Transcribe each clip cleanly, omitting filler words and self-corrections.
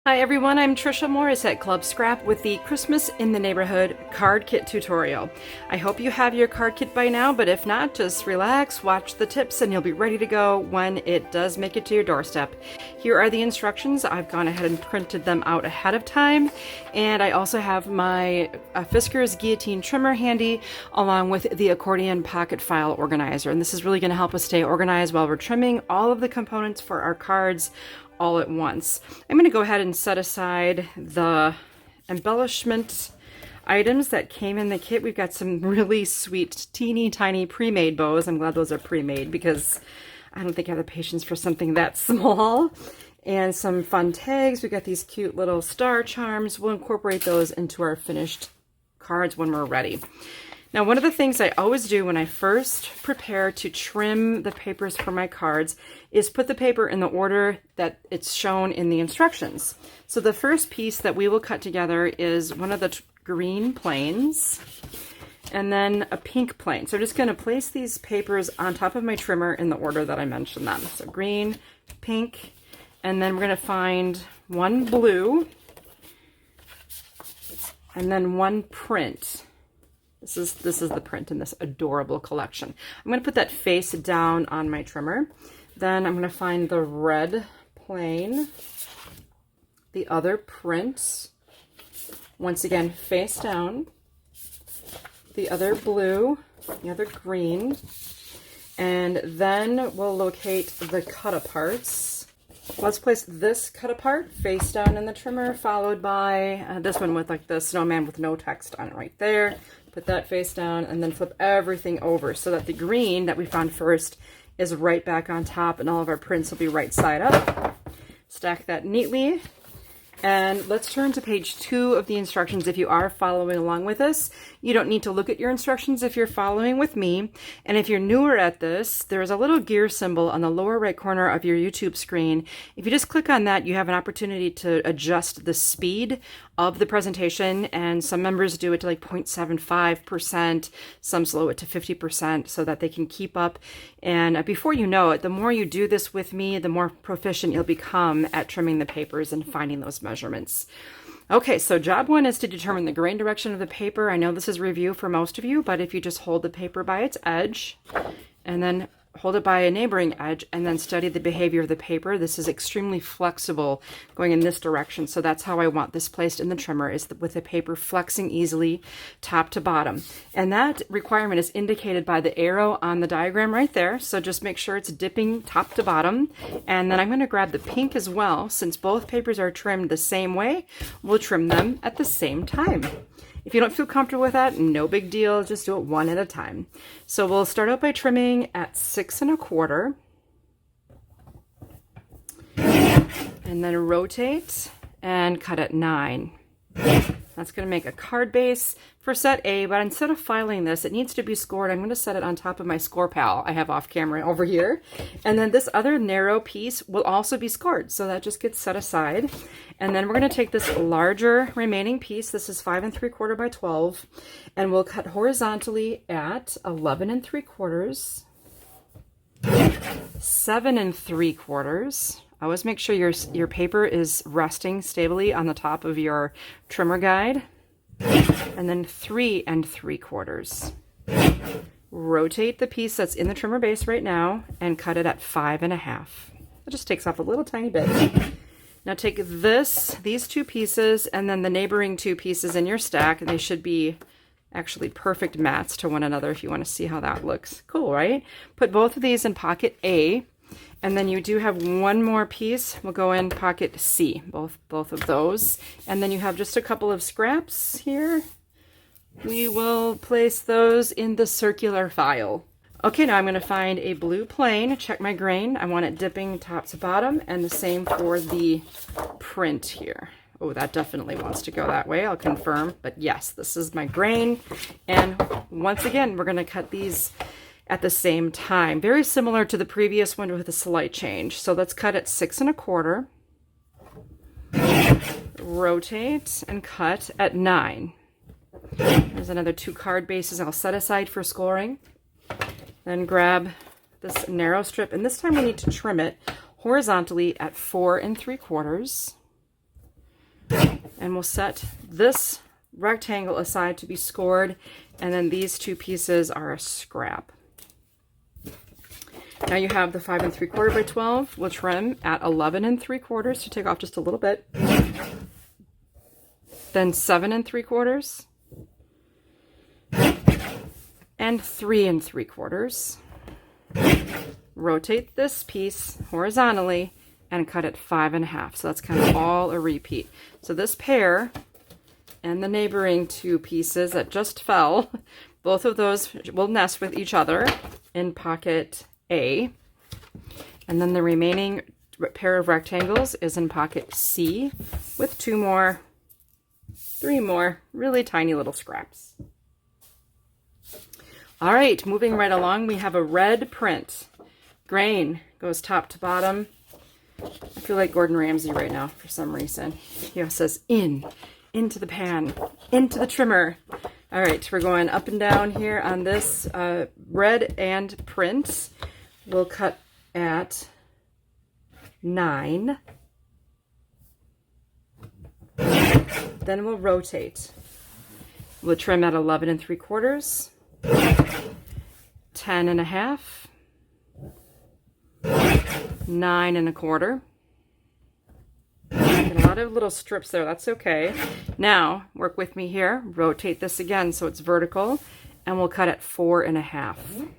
Hi everyone, I'm Tricia Morris at Club Scrap with the Christmas in the Neighborhood card kit tutorial. I hope you have your card kit by now, but if not, just relax, watch the tips, and you'll be ready to go when it does make it to your doorstep. Here are the instructions. I've gone ahead and printed them out ahead of time, and I also have my Fiskars guillotine trimmer handy, along with the accordion pocket file organizer. And this is really going to help us stay organized while we're trimming all of the components for our cards all at once. I'm going to go ahead and set aside the embellishment items that came in the kit. We've got some really sweet, teeny tiny pre-made bows. I'm glad those are pre-made because I don't think I have the patience for something that small. And some fun tags. We've got these cute little star charms. We'll incorporate those into our finished cards when we're ready. Now, one of the things I always do when I first prepare to trim the papers for my cards is put the paper in the order that it's shown in the instructions. So the first piece that we will cut together is one of the green planes and then a pink plane. So I'm just going to place these papers on top of my trimmer in the order that I mentioned them. So green, pink, and then we're going to find one blue and then one print. This is the print in this adorable collection. I'm going to put that face down on my trimmer. Then I'm going to find the red plane, the other print, once again face down, the other blue, the other green, and then we'll locate the cut-aparts. Let's place this cut-apart face down in the trimmer, followed by this one with like the snowman with no text on it right there. Put that face down and then flip everything over so that the green that we found first is right back on top and all of our prints will be right side up. Stack that neatly. And let's turn to page 2 of the instructions if you are following along with us. You don't need to look at your instructions if you're following with me. And if you're newer at this, there's a little gear symbol on the lower right corner of your YouTube screen. If you just click on that, you have an opportunity to adjust the speed of the presentation. And some members do it to like 0.75%, some slow it to 50% so that they can keep up. And before you know it, the more you do this with me, the more proficient you'll become at trimming the papers and finding those measurements. Okay, so job 1 is to determine the grain direction of the paper. I know this is review for most of you, but if you just hold the paper by its edge and then hold it by a neighboring edge and then study the behavior of the paper, this is extremely flexible going in this direction. So that's how I want this placed in the trimmer, is with the paper flexing easily top to bottom. And that requirement is indicated by the arrow on the diagram right there. So just make sure it's dipping top to bottom. And then I'm going to grab the pink as well. Since both papers are trimmed the same way, we'll trim them at the same time. If you don't feel comfortable with that, no big deal, just do it one at a time. So we'll start out by trimming at 6 1/4, and then rotate and cut at 9. That's going to make a card base for set A, but instead of filing this, it needs to be scored. I'm going to set it on top of my score pal I have off camera over here. And then this other narrow piece will also be scored, so that just gets set aside. And then we're going to take this larger remaining piece, this is 5 3/4 by 12, and we'll cut horizontally at 11 3/4, 7 3/4. Always make sure your paper is resting stably on the top of your trimmer guide. And then 3 3/4. Rotate the piece that's in the trimmer base right now and cut it at 5 1/2. It just takes off a little tiny bit. Now take these two pieces and then the neighboring 2 pieces in your stack, and they should be actually perfect mats to one another if you want to see how that looks. Cool, right? Put both of these in pocket A. And then you do have one more piece. We'll go in pocket C, both of those. And then you have just a couple of scraps here. We will place those in the circular file. Okay, now I'm going to find a blue plane, check my grain. I want it dipping top to bottom, and the same for the print here. Oh, that definitely wants to go that way, I'll confirm. But yes, this is my grain. And once again, we're going to cut these at the same time. Very similar to the previous one with a slight change. So let's cut at 6 1/4. Rotate and cut at 9. There's another 2 card bases I'll set aside for scoring. Then grab this narrow strip, and this time we need to trim it horizontally at 4 3/4. And we'll set this rectangle aside to be scored, and then these two pieces are a scrap. Now you have the 5 3/4 by 12. We'll trim at 11 3/4 to take off just a little bit. Then 7 3/4 and 3 3/4. Rotate this piece horizontally and cut it 5 1/2. So that's kind of all a repeat. So this pair and the neighboring two pieces that just fell, both of those will nest with each other in pocket A. And then the remaining pair of rectangles is in pocket C with 2 more, 3 more really tiny little scraps. All right, moving right along, we have a red print. Grain goes top to bottom. I feel like Gordon Ramsay right now for some reason. He says into the pan, into the trimmer. All right, we're going up and down here on this red and print. We'll cut at 9. Then we'll rotate. We'll trim at 11 3/4, 10 1/2, 9 1/4. Get a lot of little strips there, that's okay. Now, work with me here. Rotate this again so it's vertical, and we'll cut at 4 1/2.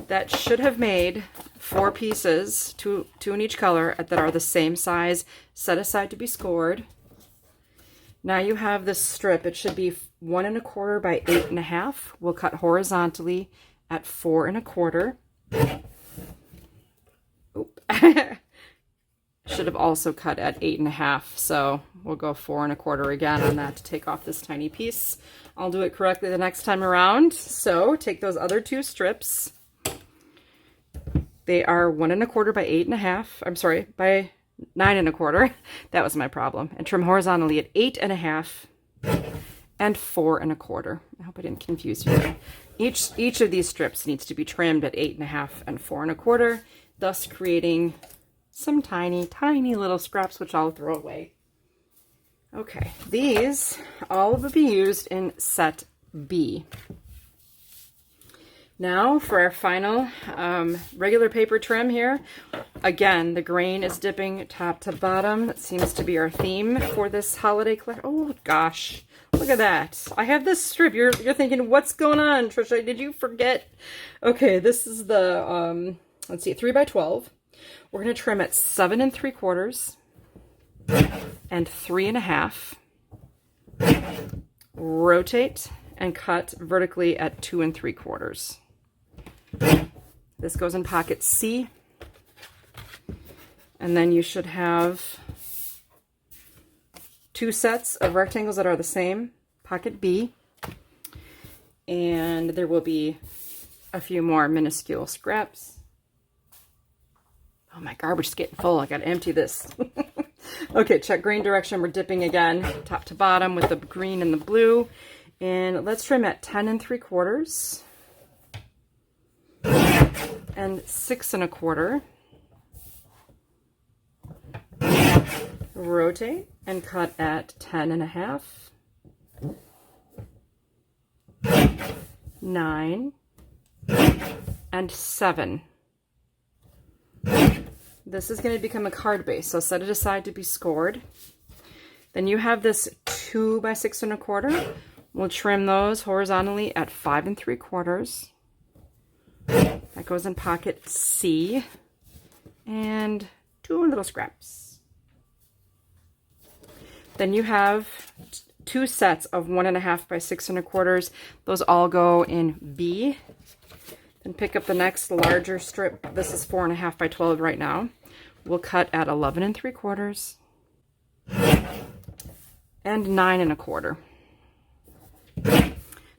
That should have made 4 pieces, two in each color, that are the same size, set aside to be scored. Now you have this strip. It should be 1 1/4 by 8 1/2. We'll cut horizontally at 4 1/4. Oop. Should have also cut at 8 1/2, so we'll go 4 1/4 again on that to take off this tiny piece. I'll do it correctly the next time around. So take those other 2 strips. They are 1 1/4 by 8 1/2. I'm sorry, by 9 1/4. That was my problem. And trim horizontally at 8 1/2 and 4 1/4. I hope I didn't confuse you there. Each of these strips needs to be trimmed at 8 1/2 and 4 1/4, thus creating some tiny, tiny little scraps, which I'll throw away. Okay, these all will be used in set B. Now for our final regular paper trim here. Again, the grain is dipping top to bottom. That seems to be our theme for this holiday collection. Oh gosh, look at that. I have this strip. You're thinking, what's going on, Tricia? Did you forget? Okay, this is the, let's see, 3 by 12. We're going to trim at 7 3/4 and 3 1/2. Rotate and cut vertically at 2 3/4. This goes in pocket C. And then you should have 2 sets of rectangles that are the same, pocket B. And there will be a few more minuscule scraps. Oh, my garbage is getting full. I got to empty this. Okay, check grain direction. We're dipping again, top to bottom with the green and the blue. And let's trim at 10 3/4 and 6 1/4. Rotate and cut at 10 1/2, 9, and 7. This is going to become a card base, so set it aside to be scored. Then you have this 2 by 6 1/4. We'll trim those horizontally at 5 3/4. That goes in pocket C. And 2 little scraps. Then you have 2 sets of 1 1/2 by 6 1/4. Those all go in B. Then pick up the next larger strip. This is 4 1/2 by 12 right now. We'll cut at 11 3/4 and 9 1/4.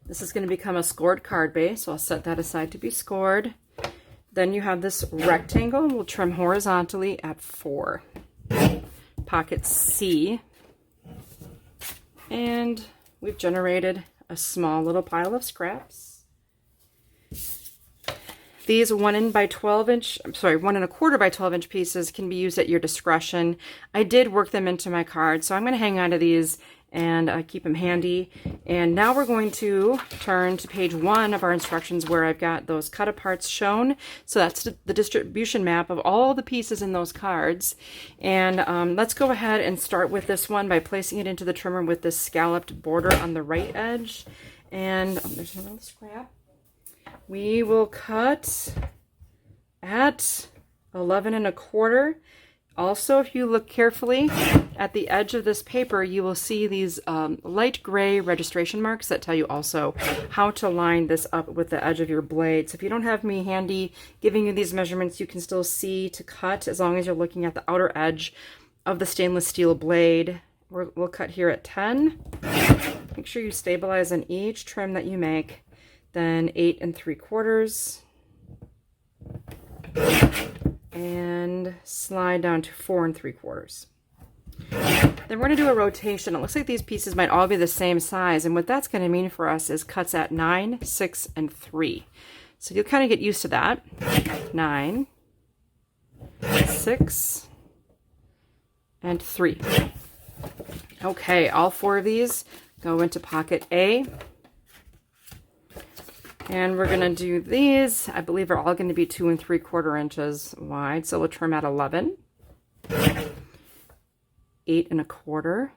This is going to become a scored card base, so I'll set that aside to be scored. Then you have this rectangle. We'll trim horizontally at 4. Pocket C. And we've generated a small little pile of scraps. These 1 by 12 inch, I'm sorry, 1 1/4 by 12 inch pieces can be used at your discretion. I did work them into my card, so I'm going to hang on to these and keep them handy. And now we're going to turn to page 1 of our instructions where I've got those cut-aparts shown. So that's the distribution map of all the pieces in those cards. And let's go ahead and start with this one by placing it into the trimmer with this scalloped border on the right edge. And there's another scrap. We will cut at 11 1/4. Also, if you look carefully at the edge of this paper, you will see these light gray registration marks that tell you also how to line this up with the edge of your blade. So if you don't have me handy giving you these measurements, you can still see to cut as long as you're looking at the outer edge of the stainless steel blade. We'll cut here at 10. Make sure you stabilize on each trim that you make. Then 8 3/4. And slide down to 4 3/4. Then we're going to do a rotation. It looks like these pieces might all be the same size, and what that's going to mean for us is cuts at 9, 6, and 3. So you'll kind of get used to that. 9, 6, and 3. Okay, all 4 of these go into pocket A. And we're going to do these, I believe are all going to be 2 3/4 inches wide. So we'll trim at 11, 8 1/4,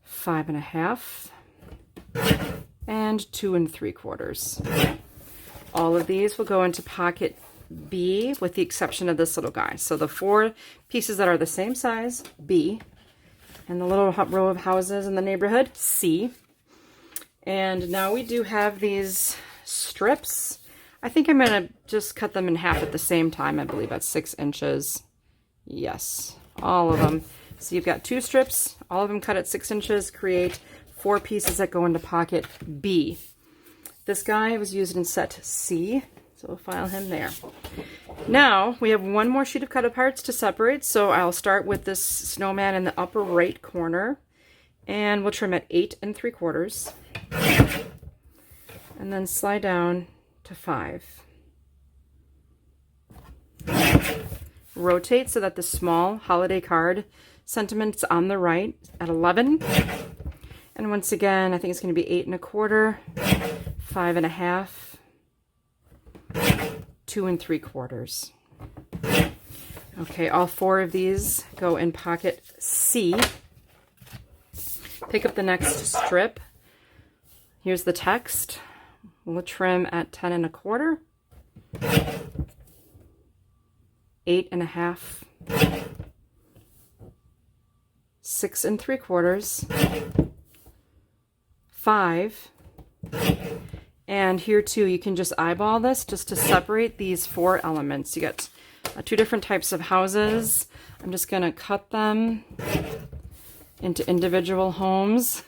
5 1/2, and 2 3/4. All of these will go into pocket B with the exception of this little guy. So the 4 pieces that are the same size, B, and the little row of houses in the neighborhood, C. And now we do have these strips. I think I'm going to just cut them in half at the same time. I believe that's 6 inches. Yes, all of them. So you've got 2 strips, all of them cut at 6 inches, create 4 pieces that go into pocket B. This guy was used in set C, so we'll file him there. Now we have one more sheet of cut-aparts to separate, so I'll start with this snowman in the upper right corner, and we'll trim at 8 3/4. And then slide down to 5. Rotate so that the small holiday card sentiment's on the right at 11. And once again, I think it's going to be 8 1/4, 5 1/2, 2 3/4. Okay, all 4 of these go in pocket C. Pick up the next strip. Here's the text. We'll trim at 10 1/4, 8 1/2, 6 3/4, 5. And here too, you can just eyeball this just to separate these 4 elements. You got 2 different types of houses. I'm just going to cut them into individual homes.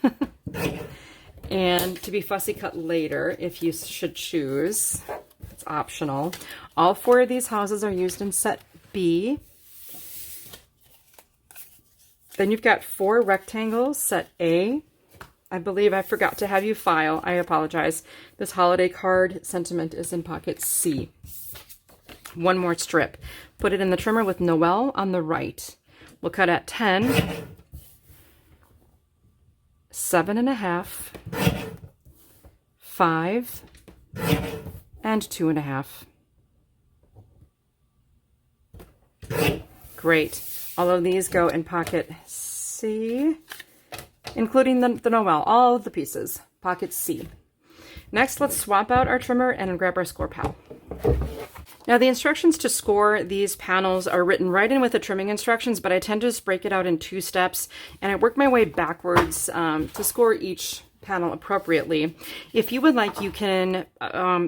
And to be fussy cut later if you should choose. It's optional. All 4 of these houses are used in set B. Then you've got 4 rectangles, set A. I believe I forgot to have you file. I apologize. This holiday card sentiment is in pocket C. One more strip. Put it in the trimmer with Noel on the right. We'll cut at 10, 7 1/2, 5, and 2 1/2. Great. All of these go in pocket C, including the Noel, all of the pieces, pocket C. Next, let's swap out our trimmer and grab our score pal. Now the instructions to score these panels are written right in with the trimming instructions, but I tend to just break it out in 2 steps, and I work my way backwards to score each panel appropriately. If you would like, you can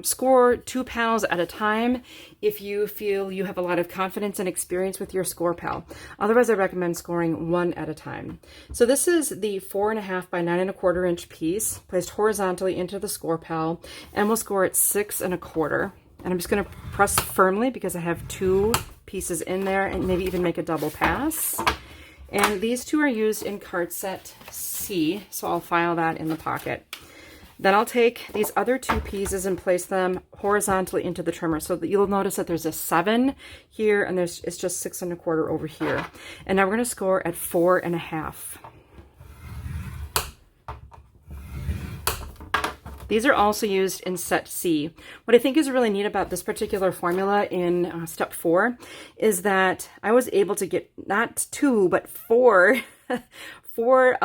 score 2 panels at a time if you feel you have a lot of confidence and experience with your score pal. Otherwise, I recommend scoring 1 at a time. So this is the 4 1/2 by 9 1/4 inch piece placed horizontally into the score pal, and we'll score at 6 1/4. And I'm just going to press firmly because I have 2 pieces in there, and maybe even make a double pass. And these 2 are used in card set C, so I'll file that in the pocket. Then I'll take these other two pieces and place them horizontally into the trimmer, so that you'll notice that there's a 7 here and it's just 6 1/4 over here. And now we're going to score at 4 1/2. These are also used in set C. What I think is really neat about this particular formula in step 4 is that I was able to get not 2, but 4, 4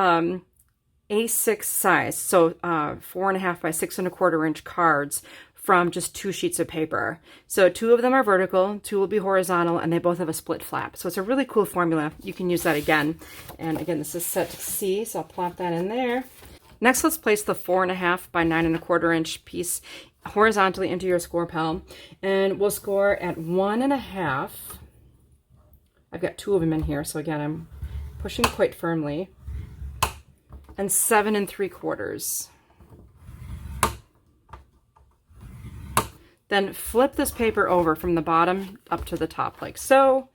A6 size, so 4 1/2 by 6 1/4 inch cards from just 2 sheets of paper. So 2 of them are vertical, 2 will be horizontal, and they both have a split flap. So it's a really cool formula. You can use that again. And again, this is set C, so I'll plop that in there. Next, let's place the 4 1/2 by 9 1/4 inch piece horizontally into your score pal, and we'll score at 1 1/2. I've got 2 of them in here, so again, I'm pushing quite firmly. And 7 3/4. Then flip this paper over from the bottom up to the top like so,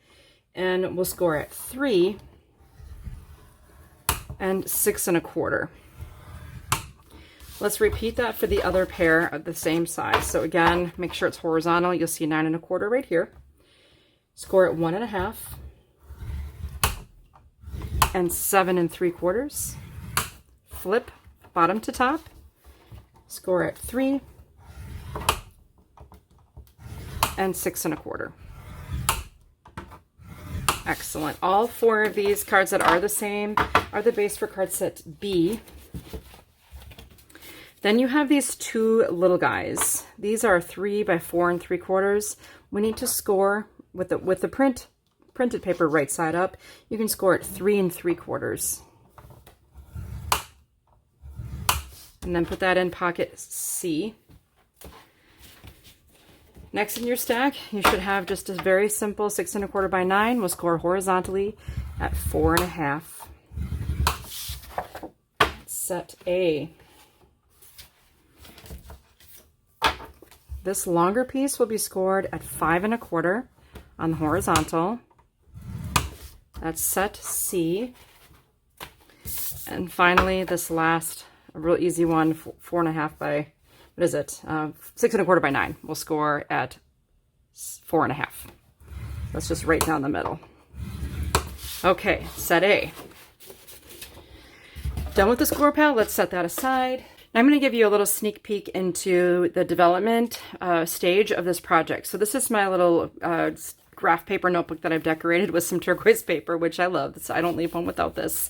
and we'll score at 3 and 6 1/4. Let's repeat that for the other pair of the same size. So again, make sure it's horizontal. You'll see 9 1/4 right here. Score at 1 1/2 and 7 3/4. Flip bottom to top. Score at 3 and 6 1/4. Excellent. All 4 of these cards that are the same are the base for card set B. Then you have these 2 little guys. These are 3 by 4 3/4. We need to score with the printed paper right side up. You can score at 3 3/4. And then put that in pocket C. Next in your stack, you should have just a very simple 6 1/4 by 9. We'll score horizontally at 4 1/2. Set A. This longer piece will be scored at 5 1/4 on the horizontal. That's set C. And finally, this last, a real easy one, 4 1/2 by, what is it? 6 1/4 by 9. We'll score at 4 1/2. That's just right down the middle. Okay, set A. Done with the score pal, let's set that aside. Now I'm going to give you a little sneak peek into the development stage of this project. So this is my little graph paper notebook that I've decorated with some turquoise paper, which I love. So I don't leave home without this.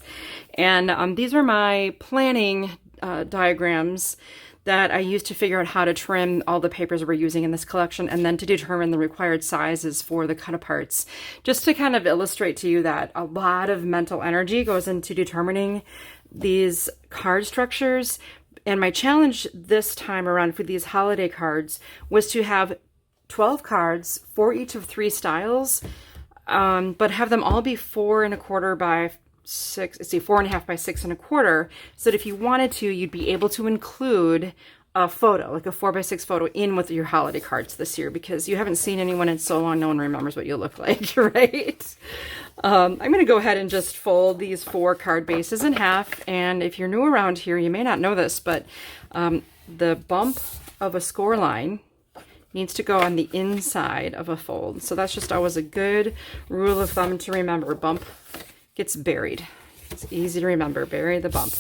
And these are my planning diagrams that I use to figure out how to trim all the papers we're using in this collection, and then to determine the required sizes for the cut-aparts. Just to kind of illustrate to you that a lot of mental energy goes into determining these card structures. And my challenge this time around for these holiday cards was to have 12 cards for each of 3 styles, but have them all be 4 1/4 by 6, let's see, 4 1/2 by 6 1/4, so that if you wanted to, you'd be able to include a photo, like a 4 by 6 photo in with your holiday cards this year, because you haven't seen anyone in so long, no one remembers what you look like, right? I'm going to go ahead and just fold these 4 card bases in half, and if you're new around here, you may not know this, but the bump of a score line needs to go on the inside of a fold. So that's just always a good rule of thumb to remember. Bump gets buried. It's easy to remember, bury the bump.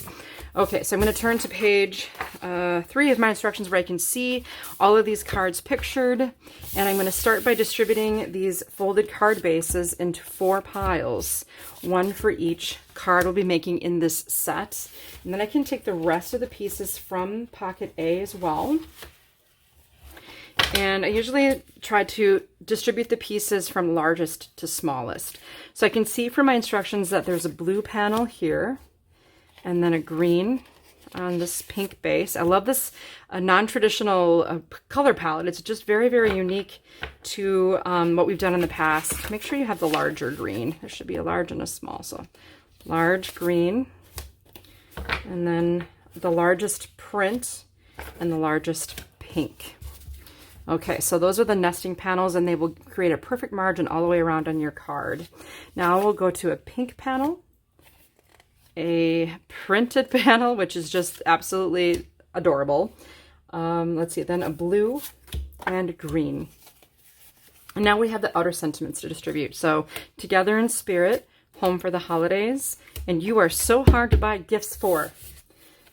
Okay, so I'm going to turn to page 3 of my instructions where I can see all of these cards pictured, and I'm going to start by distributing these folded card bases into 4 piles, 1 for each card we'll be making in this set. And then I can take the rest of the pieces from pocket A as well. And I usually try to distribute the pieces from largest to smallest. So I can see from my instructions that there's a blue panel here, and then a green on this pink base. I love this non-traditional color palette. It's just very, very unique to what we've done in the past. Make sure you have the larger green. There should be a large and a small. So large green, and then the largest print and the largest pink. Okay, so those are the nesting panels, and they will create a perfect margin all the way around on your card. Now we'll go to a pink panel, a printed panel, which is just absolutely adorable. Let's see, then a blue and green. And now we have the outer sentiments to distribute. So Together in Spirit, Home for the Holidays, and You Are So Hard to Buy Gifts For.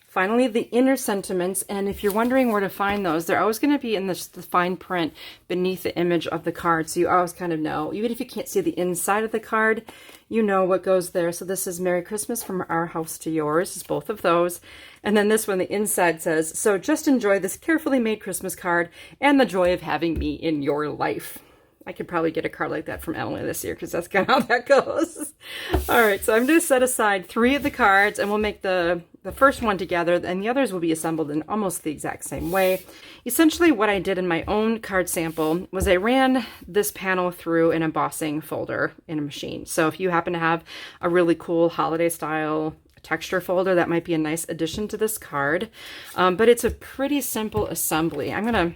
Finally, the inner sentiments, and if you're wondering where to find those, they're always going to be in the fine print beneath the image of the card, so you always kind of know. Even if you can't see the inside of the card, you know what goes there. So this is Merry Christmas from Our House to Yours, is both of those. And then this one, the inside says, so just enjoy this carefully made Christmas card and the joy of having me in your life. I could probably get a card like that from Emily this year because that's kind of how that goes. All right, so I'm going to set aside 3 of the cards and we'll make the first one together, and the others will be assembled in almost the exact same way. Essentially what I did in my own card sample was I ran this panel through an embossing folder in a machine. So if you happen to have a really cool holiday style texture folder, that might be a nice addition to this card. But it's a pretty simple assembly. I'm going to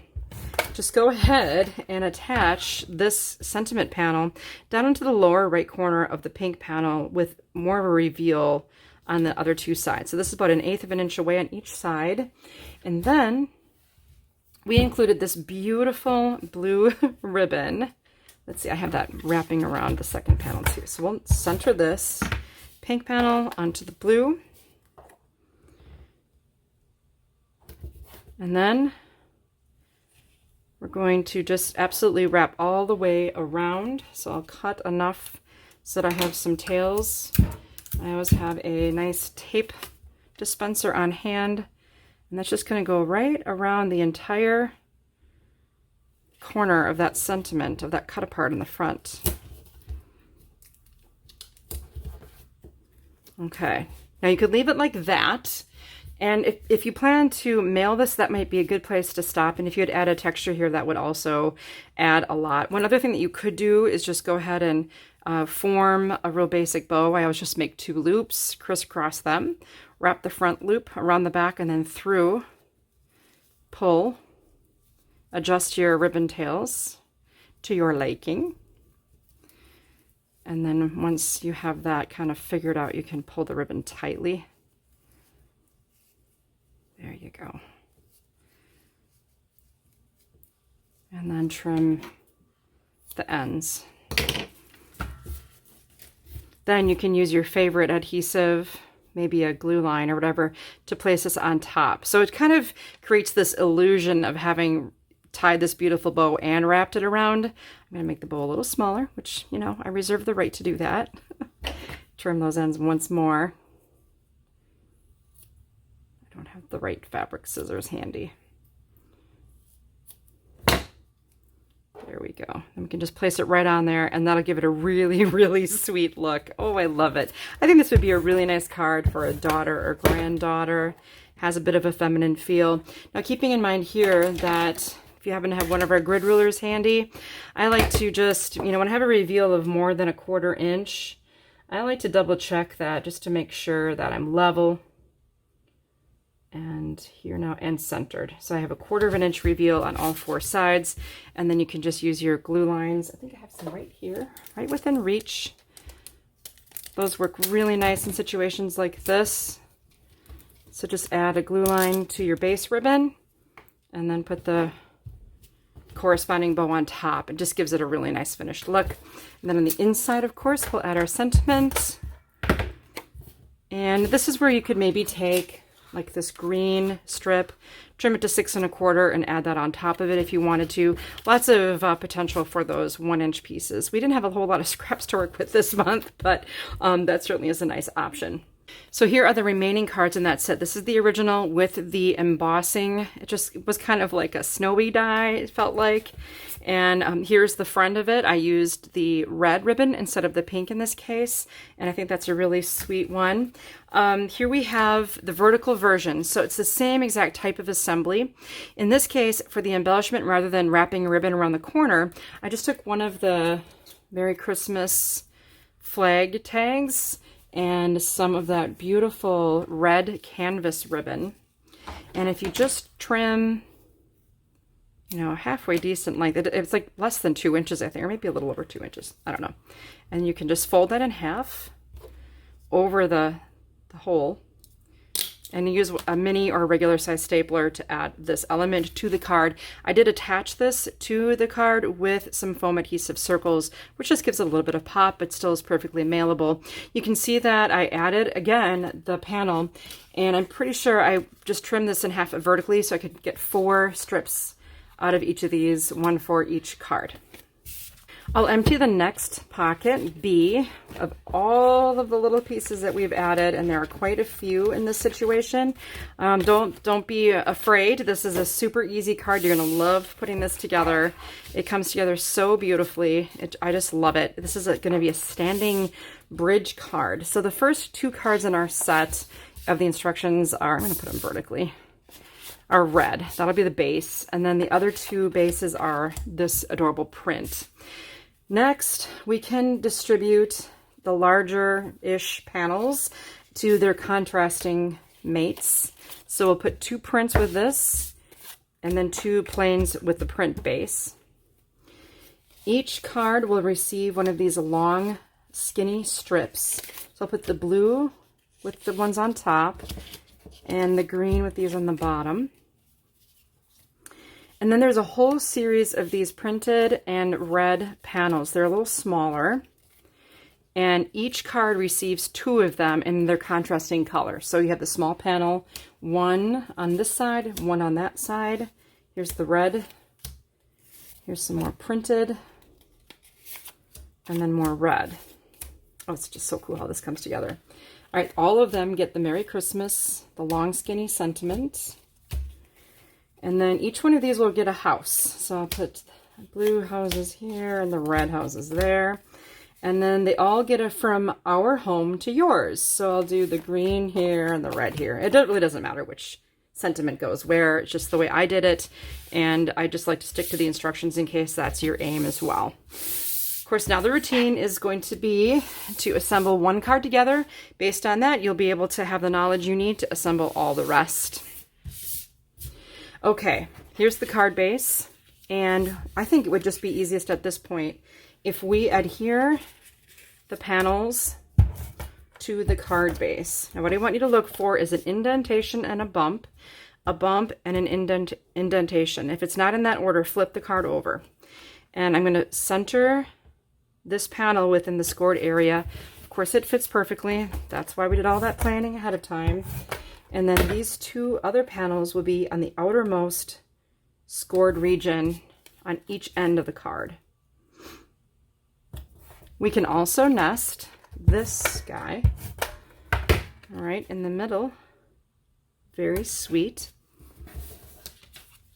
just go ahead and attach this sentiment panel down into the lower right corner of the pink panel with more of a reveal on the other 2 sides. So this is about 1/8 of an inch away on each side. And then we included this beautiful blue ribbon. Let's see, I have that wrapping around the second panel too. So we'll center this pink panel onto the blue. And then we're going to just absolutely wrap all the way around. So I'll cut enough so that I have some tails. I always have a nice tape dispenser on hand, and that's just going to go right around the entire corner of that sentiment, of that cut apart in the front. Okay, now you could leave it like that. And if you plan to mail this, that might be a good place to stop. And if you had added texture here, that would also add a lot. One other thing that you could do is just go ahead and form a real basic bow. I always just make 2 loops, crisscross them, wrap the front loop around the back, and then through, pull, adjust your ribbon tails to your liking. And then once you have that kind of figured out, you can pull the ribbon tightly. There you go. And then trim the ends. Then you can use your favorite adhesive, maybe a glue line or whatever, to place this on top. So it kind of creates this illusion of having tied this beautiful bow and wrapped it around. I'm going to make the bow a little smaller, which, you know, I reserve the right to do that. Trim those ends once more. Don't have the right fabric scissors handy. There we go. And we can just place it right on there, and that'll give it a really, really sweet look. Oh, I love it. I think this would be a really nice card for a daughter or granddaughter. Has a bit of a feminine feel. Now, keeping in mind here that if you happen to have one of our grid rulers handy, I like to just, you know, when I have a reveal of more than 1/4 inch, I like to double check that just to make sure that I'm level. And here now, and centered. So I have 1/4 inch reveal on all 4 sides, and then you can just use your glue lines. I think I have some right here, right within reach. Those work really nice in situations like this. So just add a glue line to your base ribbon, and then put the corresponding bow on top. It just gives it a really nice finished look. And then on the inside, of course, we'll add our sentiment. And this is where you could maybe take like this green strip, trim it to 6 1/4 and add that on top of it if you wanted to. Lots of potential for those 1-inch pieces. We didn't have a whole lot of scraps to work with this month, but that certainly is a nice option. So here are the remaining cards in that set. This is the original with the embossing. It just was kind of like a snowy dye, it felt like. And here's the front of it. I used the red ribbon instead of the pink in this case, and I think that's a really sweet one. Here we have the vertical version. So it's the same exact type of assembly. In this case, for the embellishment, rather than wrapping a ribbon around the corner, I just took one of the Merry Christmas flag tags and some of that beautiful red canvas ribbon. And if you just trim, you know, halfway decent length, it's like less than 2 inches, I think, or maybe a little over 2 inches. I don't know. And you can just fold that in half over the hole, And you use a mini or regular size stapler to add this element to the card. I did attach this to the card with some foam adhesive circles, which just gives it a little bit of pop, but still is perfectly mailable. You can see that I added, again, the panel, and I'm pretty sure I just trimmed this in half vertically so I could get 4 strips out of each of these, 1 for each card. I'll empty the next pocket, B, of all of the little pieces that we've added, and there are quite a few in this situation. Don't be afraid. This is a super easy card. You're going to love putting this together. It comes together so beautifully. I just love it. This is going to be a standing bridge card. So the first 2 cards in our set of the instructions are, I'm going to put them vertically, are red. That'll be the base. And then the other 2 bases are this adorable print. Next, we can distribute the larger-ish panels to their contrasting mates. So we'll put 2 prints with this, and then 2 plains with the print base. Each card will receive one of these long, skinny strips. So I'll put the blue with the ones on top, and the green with these on the bottom. And then there's a whole series of these printed and red panels. They're a little smaller, and each card receives 2 of them in their contrasting color. So you have the small panel, 1 on this side, 1 on that side. Here's the red. Here's some more printed, and then more red. Oh, it's just so cool how this comes together. All right, all of them get the Merry Christmas, the long skinny sentiment. And then each one of these will get a house. So I'll put the blue houses here and the red houses there. And then they all get a from our home to yours. So I'll do the green here and the red here. It really doesn't matter which sentiment goes where. It's just the way I did it. And I just like to stick to the instructions in case that's your aim as well. Of course, now the routine is going to be to assemble 1 card together. Based on that, you'll be able to have the knowledge you need to assemble all the rest. Okay, here's the card base, and I think it would just be easiest at this point if we adhere the panels to the card base. Now what I want you to look for is an indentation and a bump and an indentation. If it's not in that order, flip the card over. And I'm going to center this panel within the scored area. Of course, it fits perfectly. That's why we did all that planning ahead of time. And then these 2 other panels will be on the outermost scored region on each end of the card. We can also nest this guy, all right, in the middle. Very sweet.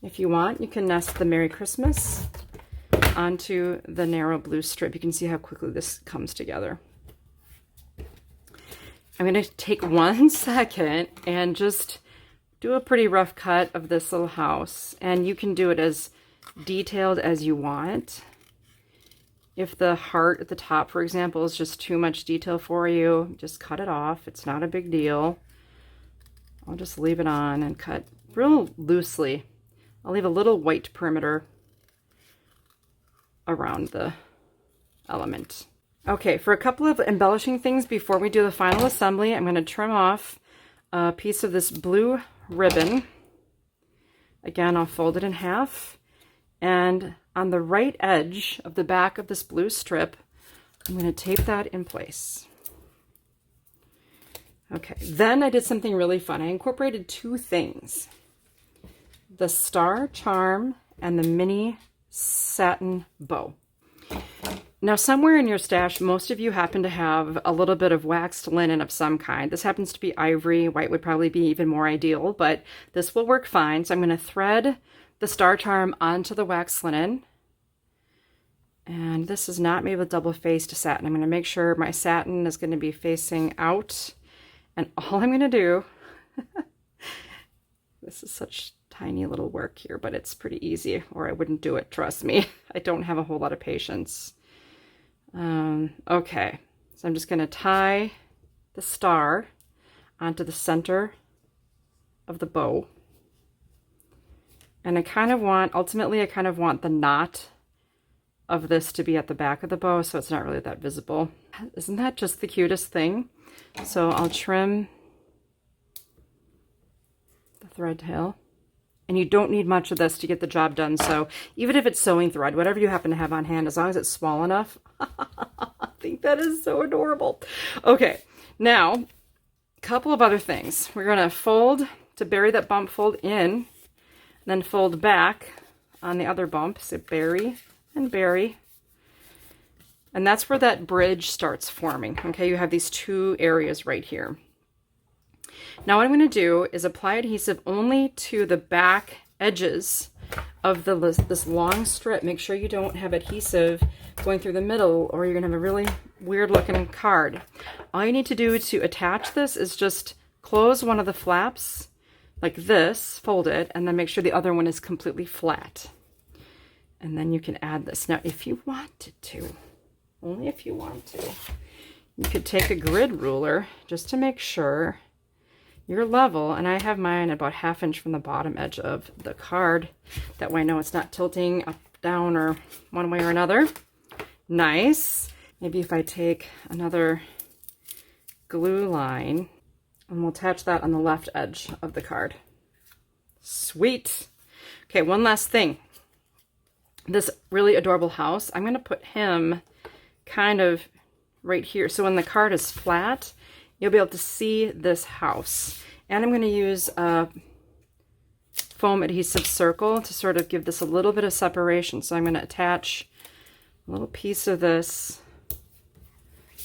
If you want, you can nest the Merry Christmas onto the narrow blue strip. You can see how quickly this comes together. I'm going to take 1 second and just do a pretty rough cut of this little house. And you can do it as detailed as you want. If the heart at the top, for example, is just too much detail for you, just cut it off. It's not a big deal. I'll just leave it on and cut real loosely. I'll leave a little white perimeter around the element. Okay, for a couple of embellishing things before we do the final assembly, I'm going to trim off a piece of this blue ribbon. Again, I'll fold it in half. And on the right edge of the back of this blue strip, I'm going to tape that in place. Okay, then I did something really fun. I incorporated 2 things. The star charm and the mini satin bow. Now, somewhere in your stash, most of you happen to have a little bit of waxed linen of some kind. This happens to be ivory. White would probably be even more ideal, but this will work fine. So I'm going to thread the star charm onto the waxed linen. And this is not made with double-faced satin. I'm going to make sure my satin is going to be facing out. And all I'm going to do, this is such tiny little work here, but it's pretty easy, or I wouldn't do it, trust me. I don't have a whole lot of patience. Okay, so I'm just going to tie the star onto the center of the bow. And I kind of want, ultimately, I kind of want the knot of this to be at the back of the bow, so it's not really that visible. Isn't that just the cutest thing? So I'll trim thread tail. And you don't need much of this to get the job done. So even if it's sewing thread, whatever you happen to have on hand, as long as it's small enough, I think that is so adorable. Okay, now, a couple of other things. We're gonna fold to bury that bump, fold in, then fold back on the other bump. So bury and bury. And that's where that bridge starts forming. Okay, you have these two areas right here. Now what I'm going to do is apply adhesive only to the back edges of this long strip. Make sure you don't have adhesive going through the middle or you're going to have a really weird looking card. All you need to do to attach this is just close one of the flaps like this, fold it, and then make sure the other one is completely flat. And then you can add this. Now if you wanted to, only if you want to, you could take a grid ruler just to make sure you're level, and I have mine about 1/2 inch from the bottom edge of the card. That way I know it's not tilting up, down, or one way or another. Nice. Maybe if I take another glue line, and we'll attach that on the left edge of the card. Sweet. Okay, one last thing. This really adorable house, I'm going to put him kind of right here. So when the card is flat, you'll be able to see this house. And I'm going to use a foam adhesive circle to sort of give this a little bit of separation. So I'm going to attach a little piece of this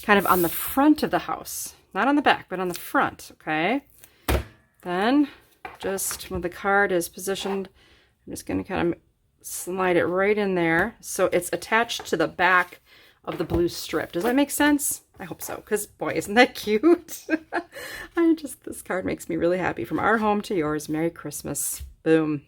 kind of on the front of the house. Not on the back, but on the front, okay? Then, just when the card is positioned, I'm just going to kind of slide it right in there. So it's attached to the back of the blue strip. Does that make sense? I hope so, because boy, isn't that cute? This card makes me really happy. From our home to yours, Merry Christmas. Boom.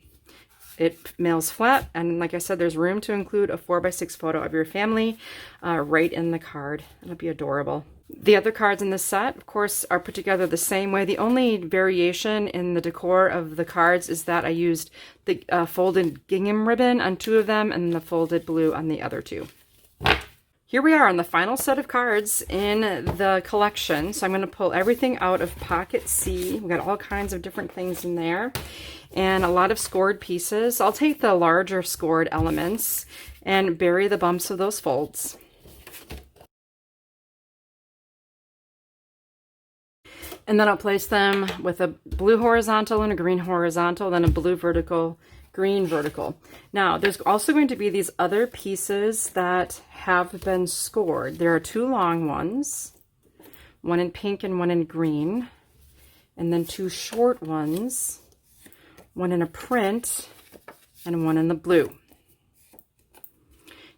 It mails flat, and like I said, there's room to include a 4x6 photo of your family right in the card. It'll be adorable. The other cards in this set, of course, are put together the same way. The only variation in the decor of the cards is that I used the folded gingham ribbon on 2 of them and the folded blue on the other 2. Here we are on the final set of cards in the collection. So I'm going to pull everything out of Pocket C. We've got all kinds of different things in there and a lot of scored pieces. I'll take the larger scored elements and bury the bumps of those folds. And then I'll place them with a blue horizontal and a green horizontal, then a blue vertical, green vertical. Now, there's also going to be these other pieces that have been scored. There are 2 long ones, one in pink and one in green, and then 2 short ones, one in a print and one in the blue.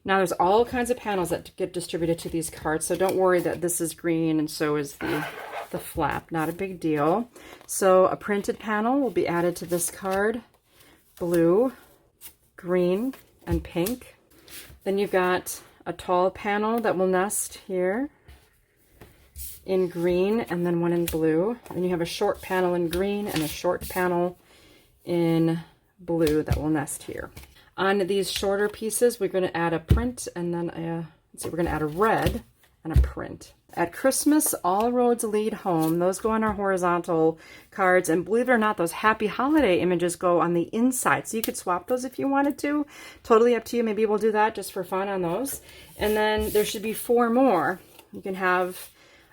Now, there's all kinds of panels that get distributed to these cards, so don't worry that this is green and so is the flap. Not a big deal. So a printed panel will be added to this card. Blue, green, and pink. Then you've got a tall panel that will nest here in green, and then one in blue. Then you have a short panel in green and a short panel in blue that will nest here. On these shorter pieces, we're going to add a print, and then we're going to add a red and a print. At Christmas, all roads lead home. Those go on our horizontal cards, and believe it or not, those happy holiday images go on the inside. So you could swap those if you wanted to. Totally up to you. Maybe we'll do that just for fun on those. And then there should be 4 more. You can have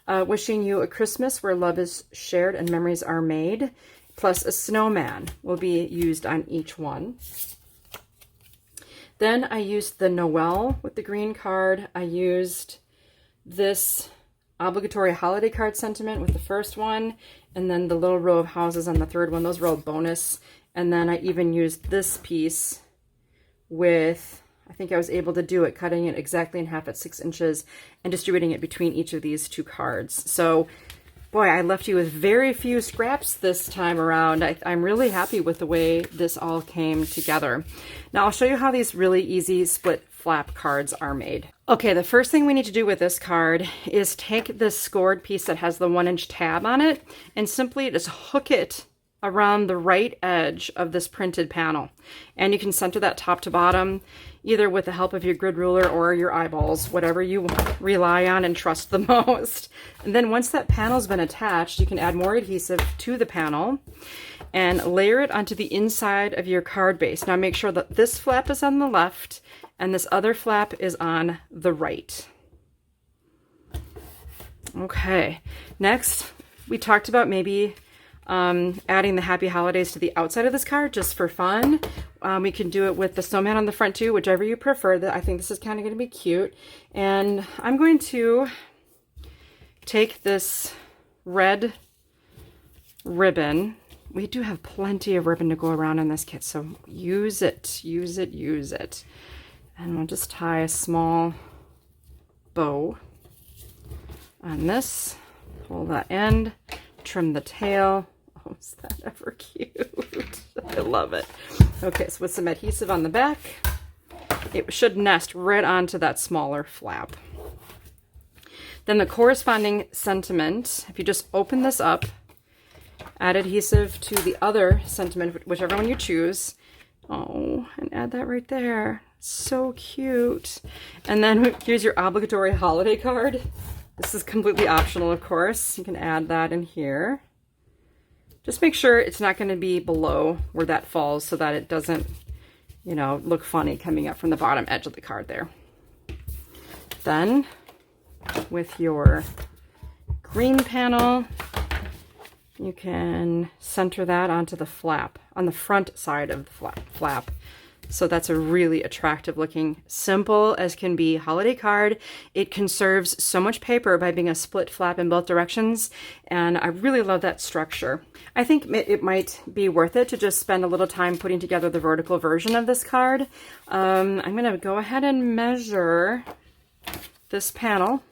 wishing you a Christmas where love is shared and memories are made, plus a snowman will be used on each one. Then I used the Noel with the green card. I used this obligatory holiday card sentiment with the first one, and then the little row of houses on the third one. Those were all bonus. And then I even used this piece with, I think I was able to do it, cutting it exactly in half at 6 inches and distributing it between each of these 2 cards. So, boy, I left you with very few scraps this time around. I'm really happy with the way this all came together. Now I'll show you how these really easy split flap cards are made. Okay, the first thing we need to do with this card is take this scored piece that has the 1-inch tab on it and simply just hook it around the right edge of this printed panel. And you can center that top to bottom, either with the help of your grid ruler or your eyeballs, whatever you rely on and trust the most. And then once that panel's been attached, you can add more adhesive to the panel. and layer it onto the inside of your card base. Now make sure that this flap is on the left and this other flap is on the right. Okay, next we talked about maybe adding the happy holidays to the outside of this card just for fun. We can do it with the snowman on the front too, whichever you prefer. I think this is kind of going to be cute. And I'm going to take this red ribbon. We do have plenty of ribbon to go around in this kit, so use it, use it, use it. And we'll just tie a small bow on this, pull that end, trim the tail. Oh, is that ever cute? I love it. Okay, so with some adhesive on the back, it should nest right onto that smaller flap. Then the corresponding sentiment, if you just open this up, add adhesive to the other sentiment, whichever one you choose. Oh, and add that right there. So cute. And then here's your obligatory holiday card. This is completely optional, of course. You can add that in here. Just make sure it's not going to be below where that falls so that it doesn't, you know, look funny coming up from the bottom edge of the card there. Then with your green panel, you can center that onto the flap, on the front side of the flap. So that's a really attractive looking, simple as can be holiday card. It conserves so much paper by being a split flap in both directions, and I really love that structure. I think it might be worth it to just spend a little time putting together the vertical version of this card. I'm gonna go ahead and measure this panel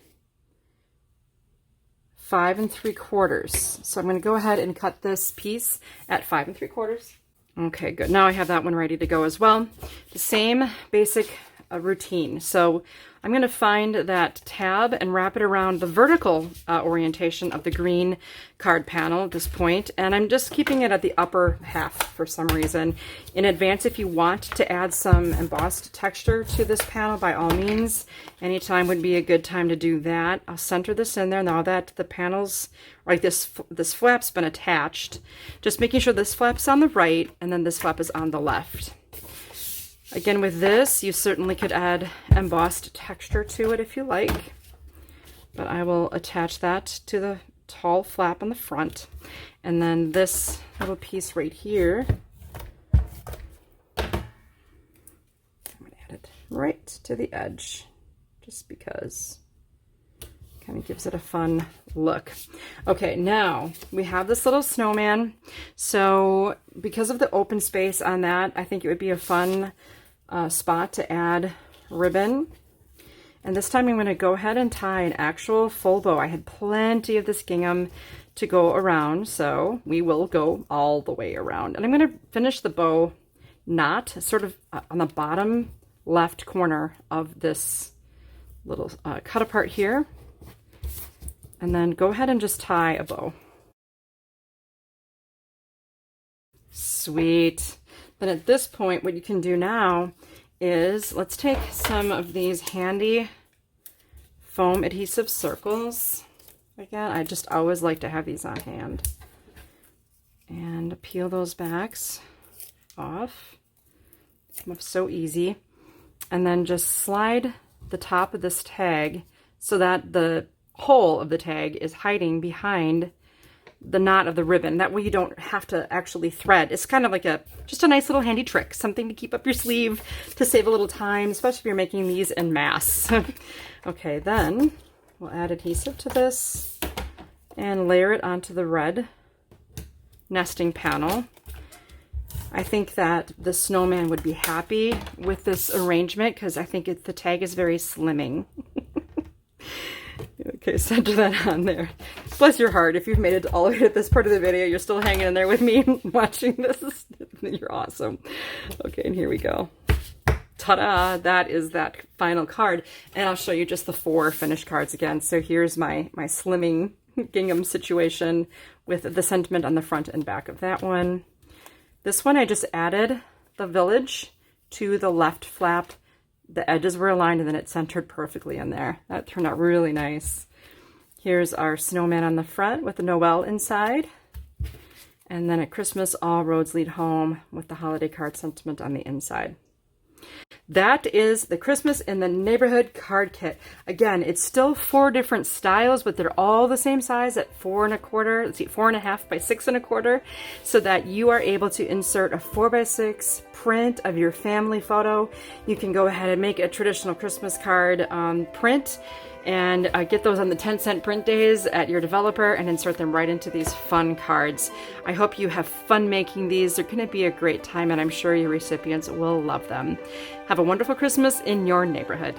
5 3/4. So I'm gonna go ahead and cut this piece at 5 3/4. Okay, good. Now I have that one ready to go as well. The same basic routine. So I'm going to find that tab and wrap it around the vertical orientation of the green card panel at this point. And I'm just keeping it at the upper half for some reason. In advance, if you want to add some embossed texture to this panel, by all means, anytime would be a good time to do that. I'll center this in there now that the panels, like this flap's been attached. Just making sure this flap's on the right and then this flap is on the left. Again, with this, you certainly could add embossed texture to it if you like, but I will attach that to the tall flap on the front. And then this little piece right here, I'm going to add it right to the edge, just because it kind of gives it a fun look. Okay, now we have this little snowman. So because of the open space on that, I think it would be a fun spot to add ribbon. And this time I'm going to go ahead and tie an actual full bow. I had plenty of this gingham to go around, so we will go all the way around. And I'm going to finish the bow knot sort of on the bottom left corner of this little cut apart here. And then go ahead and just tie a bow. Sweet. Then at this point, what you can do now is, let's take some of these handy foam adhesive circles. Again, I just always like to have these on hand. And peel those backs off. Come up so easy. And then just slide the top of this tag so that the hole of the tag is hiding behind the knot of the ribbon. That way you don't have to actually thread. It's kind of like just a nice little handy trick, something to keep up your sleeve to save a little time, especially if you're making these en masse. Okay, then we'll add adhesive to this and layer it onto the red nesting panel. I think that the snowman would be happy with this arrangement because I think the tag is very slimming. Okay, center that on there. Bless your heart. If you've made it all the way to this part of the video, you're still hanging in there with me watching this. You're awesome. Okay, and here we go. Ta-da! That is that final card. And I'll show you just the 4 finished cards again. So here's my slimming gingham situation with the sentiment on the front and back of that one. This one I just added the village to the left flap. The edges were aligned and then it centered perfectly in there. That turned out really nice. Here's our snowman on the front with the Noel inside. And then at Christmas, all roads lead home with the holiday card sentiment on the inside. That is the Christmas in the Neighborhood card kit. Again, it's still 4 different styles, but they're all the same size at 4 1/4, let's see, 4.5 by 6 1/4, so that you are able to insert a 4 by 6 print of your family photo. You can go ahead and make a traditional Christmas card print and get those on the 10-cent print days at your developer and insert them right into these fun cards. I hope you have fun making these. They're going to be a great time, and I'm sure your recipients will love them. Have a wonderful Christmas in your neighborhood.